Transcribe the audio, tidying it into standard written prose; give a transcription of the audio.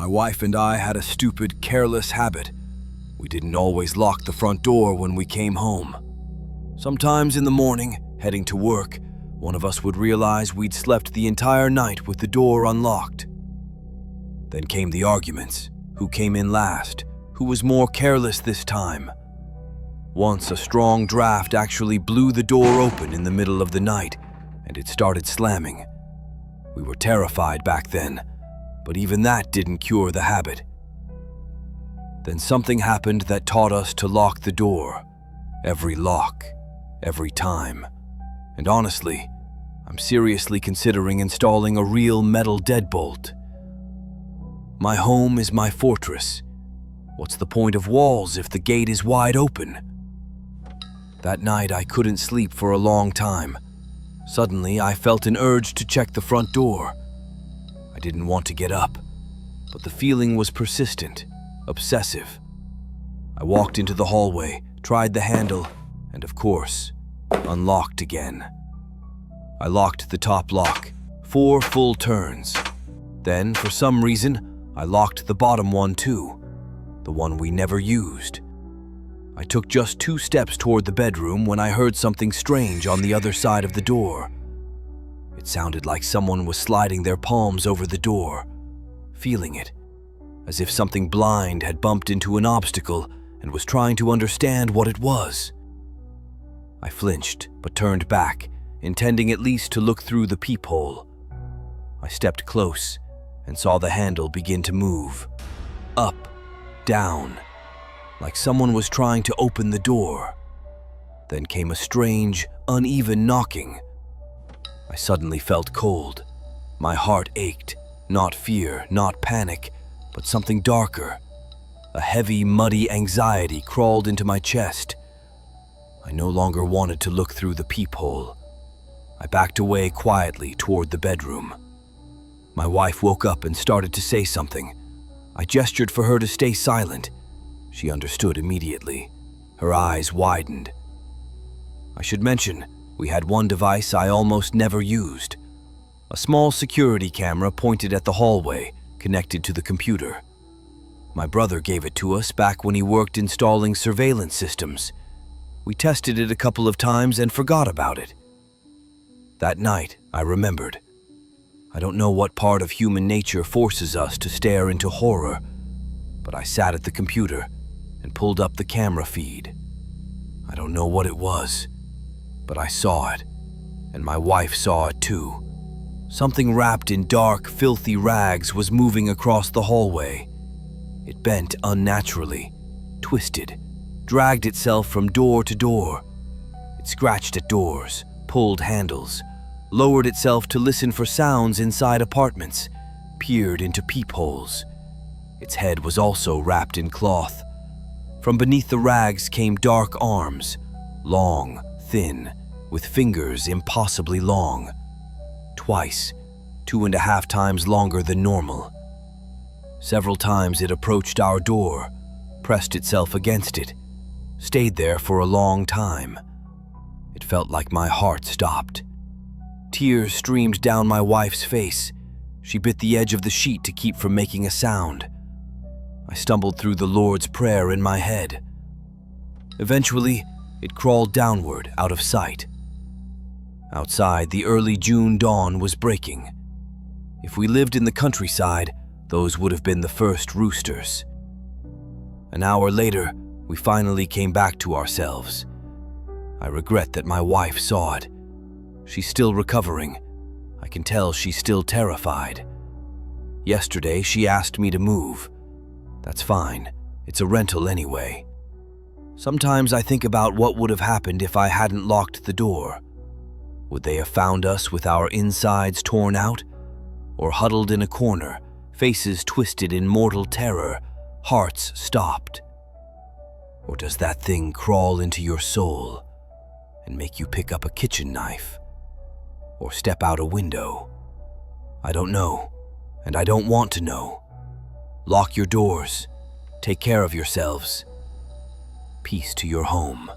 My wife and I had a stupid, careless habit. We didn't always lock the front door when we came home. Sometimes in the morning, heading to work, one of us would realize we'd slept the entire night with the door unlocked. Then came the arguments. Who came in last? Who was more careless this time? Once a strong draft actually blew the door open in the middle of the night, and it started slamming. We were terrified back then, but even that didn't cure the habit. Then something happened that taught us to lock the door. Every lock, every time. And honestly, I'm seriously considering installing a real metal deadbolt. My home is my fortress. What's the point of walls if the gate is wide open? That night I couldn't sleep for a long time. Suddenly I felt an urge to check the front door. I didn't want to get up, but the feeling was persistent, obsessive. I walked into the hallway, tried the handle, and of course, unlocked again. I locked the top lock, 4 full turns. Then, for some reason, I locked the bottom one too, the one we never used. I took just 2 steps toward the bedroom when I heard something strange on the other side of the door. It sounded like someone was sliding their palms over the door, feeling it, as if something blind had bumped into an obstacle and was trying to understand what it was. I flinched, but turned back, intending at least to look through the peephole. I stepped close and saw the handle begin to move, up, down, like someone was trying to open the door. Then came a strange, uneven knocking. I suddenly felt cold. My heart ached, not fear, not panic, but something darker. A heavy, muddy anxiety crawled into my chest. I no longer wanted to look through the peephole. I backed away quietly toward the bedroom. My wife woke up and started to say something. I gestured for her to stay silent. She understood immediately. Her eyes widened. I should mention, we had one device I almost never used. A small security camera pointed at the hallway, connected to the computer. My brother gave it to us back when he worked installing surveillance systems. We tested it a couple of times and forgot about it. That night, I remembered. I don't know what part of human nature forces us to stare into horror, but I sat at the computer and pulled up the camera feed. I don't know what it was, but I saw it, and my wife saw it too. Something wrapped in dark, filthy rags was moving across the hallway. It bent unnaturally, twisted, dragged itself from door to door. It scratched at doors, pulled handles, lowered itself to listen for sounds inside apartments, peered into peepholes. Its head was also wrapped in cloth. From beneath the rags came dark arms, long, thin, with fingers impossibly long. Twice, 2.5 times longer than normal. Several times it approached our door, pressed itself against it, stayed there for a long time. It felt like my heart stopped. Tears streamed down my wife's face. She bit the edge of the sheet to keep from making a sound. I stumbled through the Lord's Prayer in my head. Eventually, it crawled downward, out of sight. Outside, the early June dawn was breaking. If we lived in the countryside, those would have been the first roosters. An hour later, we finally came back to ourselves. I regret that my wife saw it. She's still recovering. I can tell she's still terrified. Yesterday, she asked me to move. That's fine. It's a rental anyway. Sometimes I think about what would have happened if I hadn't locked the door. Would they have found us with our insides torn out? Or huddled in a corner, faces twisted in mortal terror, hearts stopped? Or does that thing crawl into your soul and make you pick up a kitchen knife? Or step out a window? I don't know, and I don't want to know. Lock your doors. Take care of yourselves. Peace to your home.